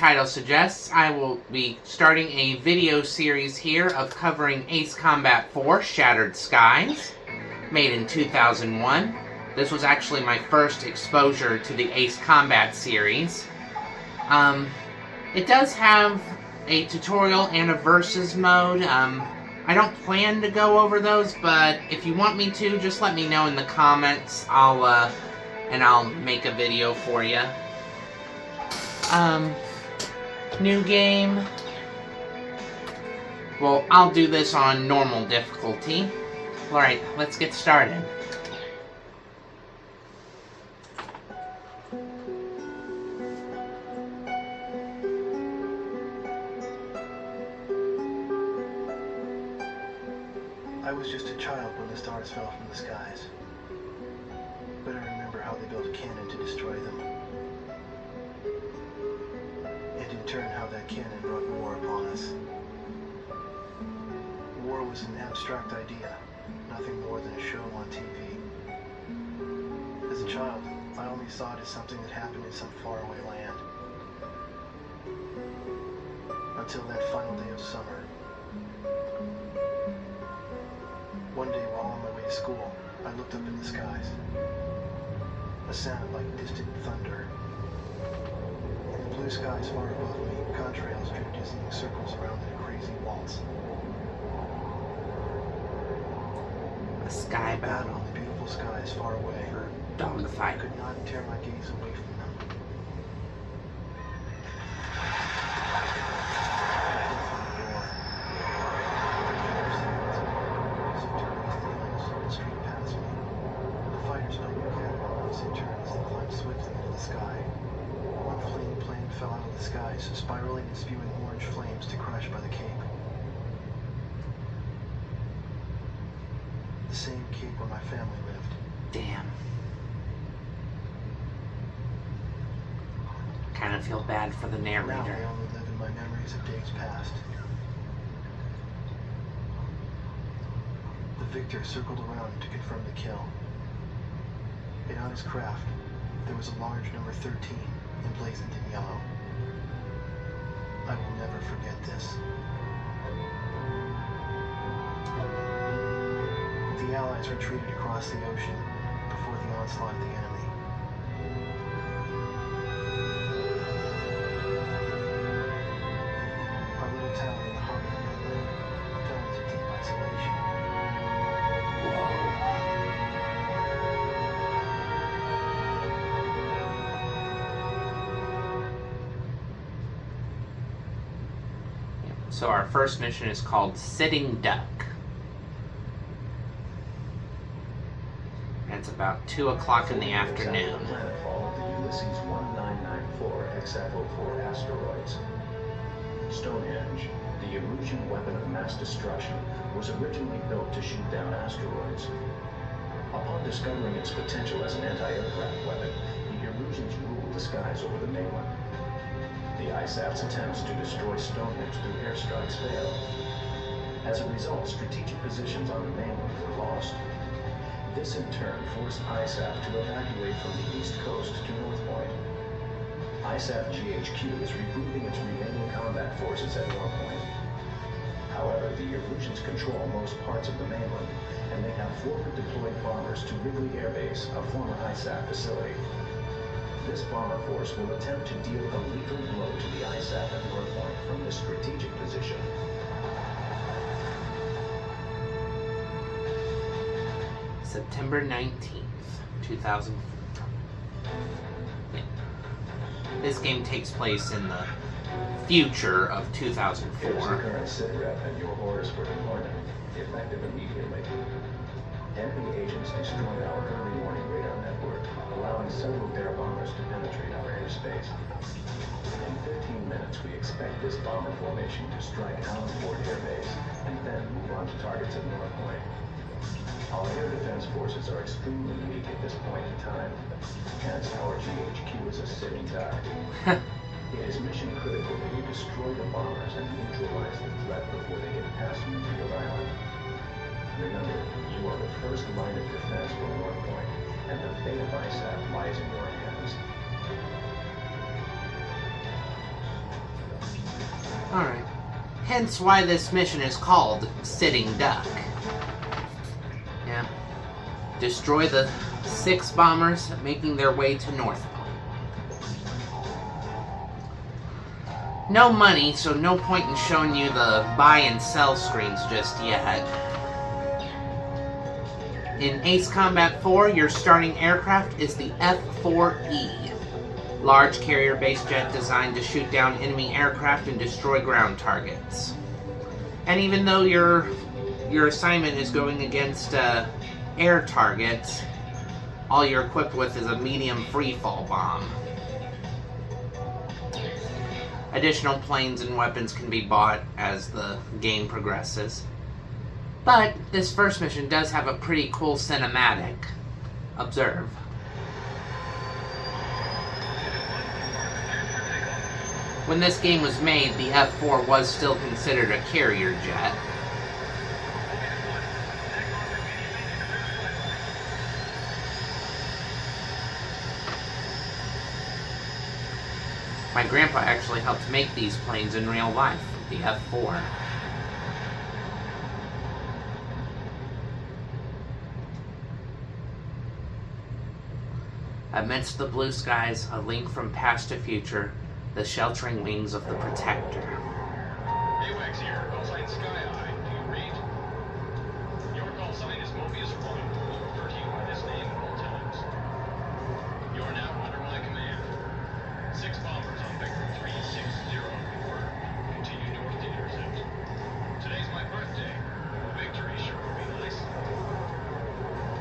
title suggests, I will be starting a video series here of covering Ace Combat 4 Shattered Skies, made in 2001. This was actually my first exposure to the Ace Combat series. It does have a tutorial and a versus mode. I don't plan to go over those, but if you want me to, just let me know in the comments. I'll make a video for you. New game. Well, I'll do this on normal difficulty. Alright, let's get started. I was just a child when the stars fell from the skies. But I remember how they built a cannon to destroy them. And in turn how that cannon brought war upon us. War was an abstract idea, nothing more than a show on TV. As a child, I only saw it as something that happened in some faraway land. Until that final day of summer. One day while on my way to school, I looked up in the skies. A sound like distant thunder. In the blue skies far above me, contrails drew dizzying circles around in a crazy waltz. A sky battle. In the beautiful skies far away. Dogfight. I could not tear my gaze away from them. Fell out of the skies, spiraling and spewing orange flames to crash by the cape. The same cape where my family lived. Damn. Kind of feel bad for the narrator. Now I only live in my memories of days past. The victor circled around to confirm the kill. And on his craft, there was a large number 13 emblazoned in yellow. I will never forget this. The Allies retreated across the ocean before the onslaught of the enemy. Our little town in the heart of the Midland fell into deep isolation. So our first mission is called Sitting Duck. And it's about 2 o'clock in the afternoon. Planetfall of the Ulysses 1994 XF04 asteroids. Stonehenge, the Erusean weapon of mass destruction, was originally built to shoot down asteroids. Upon discovering its potential as an anti-aircraft weapon, the Eruseans ruled the skies over the mainland. The ISAF's attempts to destroy Stonehenge through airstrikes failed. As a result, strategic positions on the mainland were lost. This in turn forced ISAF to evacuate from the east coast to North Point. ISAF GHQ is regrouping its remaining combat forces at North Point. However, the Eruseans control most parts of the mainland, and they have forward deployed bombers to Wrigley Air Base, a former ISAF facility. This bomber force will attempt to deal a lethal blow to the ISAF at North Point from this strategic position. September 19th, 2004. Yeah. This game takes place in the future of 2004. Here's the current sitrep and your orders for deployment, effective immediately. Enemy agents destroyed our early warning radar network, allowing several air bombers to penetrate our airspace. In 15 minutes, we expect this bomber formation to strike Allenport Air Base, and then move on to targets at North Point. Our air defense forces are extremely weak at this point in time, hence our GHQ is a sitting duck. It is mission critical that you destroy the bombers and neutralize the threat before they get past Newfield Island. Remember, you are the first line of defense for North Point, and the fate of ISAF lies in your hands. Hence why this mission is called Sitting Duck. Yeah. Destroy the 6 bombers making their way to North Pole. No money, so no point in showing you the buy and sell screens just yet. In Ace Combat 4, your starting aircraft is the F-4E. Large carrier-based jet designed to shoot down enemy aircraft and destroy ground targets. And even though your assignment is going against air targets, all you're equipped with is a medium freefall bomb. Additional planes and weapons can be bought as the game progresses. But this first mission does have a pretty cool cinematic. Observe. When this game was made, the F-4 was still considered a carrier jet. My grandpa actually helped make these planes in real life, the F-4. Amidst the blue skies, a link from past to future, the sheltering wings of the Protector. AWACS here, call sign Sky Eye. Do you read? Your call sign is Mobius 1. We'll refer to you by this name at all times. You are now under my command. 6 bombers on Vector 360 confirmed. Continue north to intercept. Today's my birthday. Victory sure would be nice.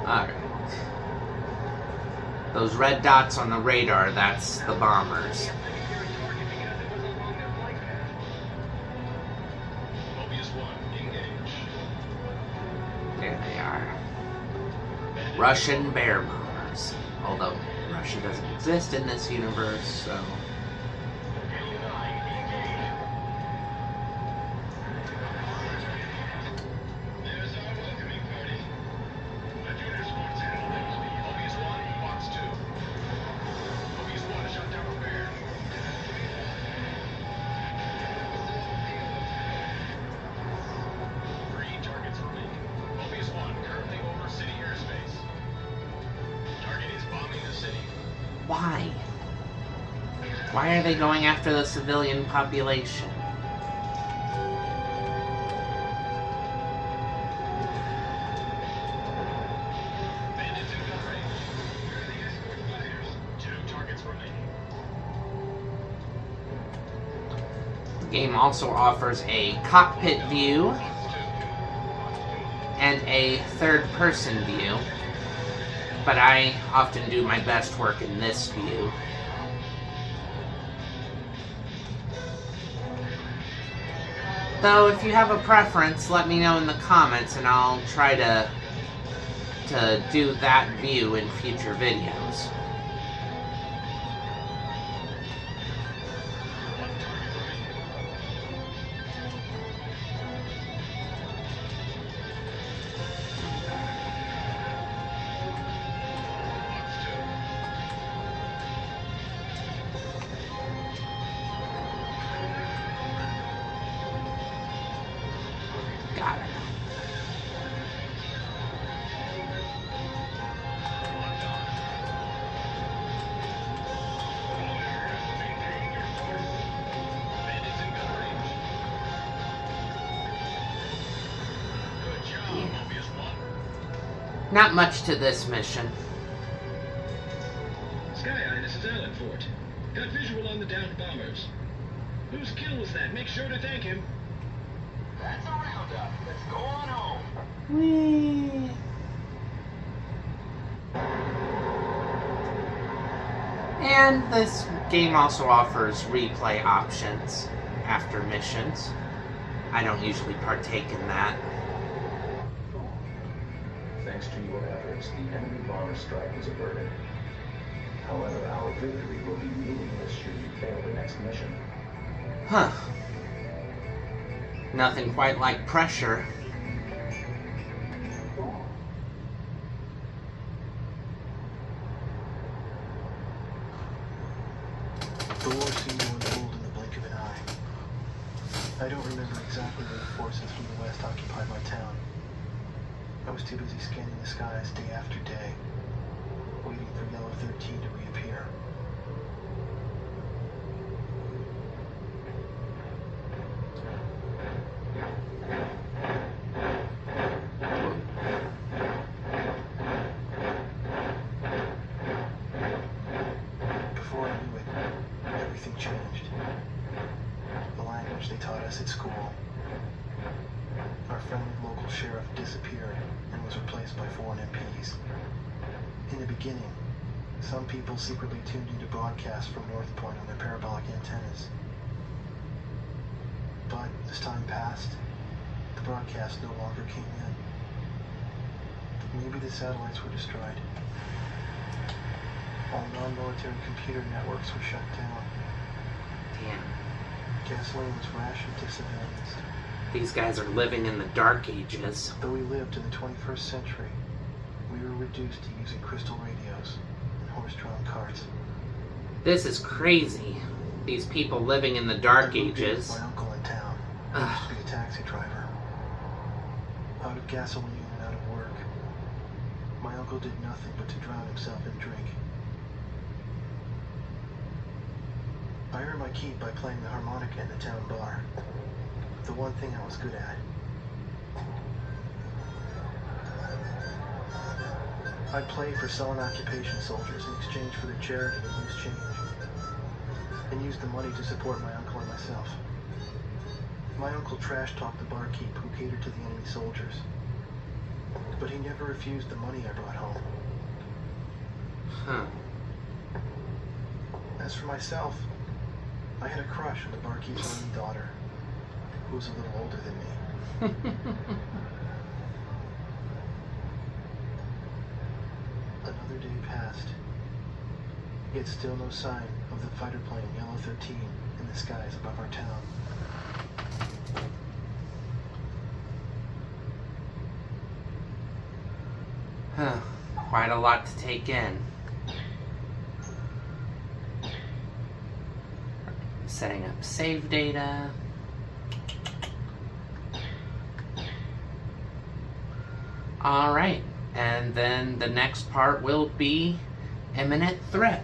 Alright. Those red dots on the radar, that's the bombers. Mobius 1, engage. There they are. Russian bear bombers. Although Russia doesn't exist in this universe, so... There's our welcoming party. Let your escorts handle things. Mobius 1, box 2. Mobius 1 shot down a bear. Three targets remaining. Mobius 1 currently over city airspace. Target is bombing the city. Why? Why are they going after the civilian population? Bandits in gun range. Here are the escort fighters. 2 targets remaining. The game also offers a cockpit view Box 2. and a third-person view, but I often do my best work in this view. Though, if you have a preference, let me know in the comments and I'll try to do that view in future videos. Got it. Bandits in gun range. Good job, Mobius 1. Not much to this mission. Sky Eye, this is Allen Fort. Got visual on the downed bombers. Whose kill was that? Make sure to thank him. That's a roundup. Let's go on home. Whee! And this game also offers replay options after missions. I don't usually partake in that. Thanks to your efforts, the enemy bomber strike was averted. However, our victory will be meaningless should you fail the next mission. Huh. Nothing quite like pressure. The war seemed to unfold in the blink of an eye. I don't remember exactly where the forces from the west occupied my town. I was too busy scanning the skies day after day, waiting for Yellow 13 to reappear. Before I knew it, everything changed. The language they taught us at school. Our friendly local sheriff disappeared and was replaced by foreign MPs. In the beginning, some people secretly tuned into broadcasts from North Point on their parabolic antennas. But as time passed, the broadcasts no longer came in. Maybe the satellites were destroyed. All non-military computer networks were shut down. Damn. Gasoline was rationed to civilians. These guys are living in the dark ages. Though we lived in the 21st century, we were reduced to using crystal radios and horse-drawn carts. This is crazy. These people living in the dark I moved in with ages. my uncle in town. He used to be a taxi driver. Out of gasoline and out of work. My uncle did nothing but to drown himself in drink. I earned my keep by playing the harmonica in the town bar. The one thing I was good at. I'd play for sullen occupation soldiers in exchange for their charity and loose change, and used the money to support my uncle and myself. My uncle trash-talked the barkeep who catered to the enemy soldiers, but he never refused the money I brought home. Huh. As for myself, I had a crush on the barkeep's only daughter, who was a little older than me. Another day passed, yet still no sign of the fighter plane Yellow 13 in the skies above our town. Huh. Quite a lot to take in. Setting up save data. Alright, and then the next part will be imminent threat.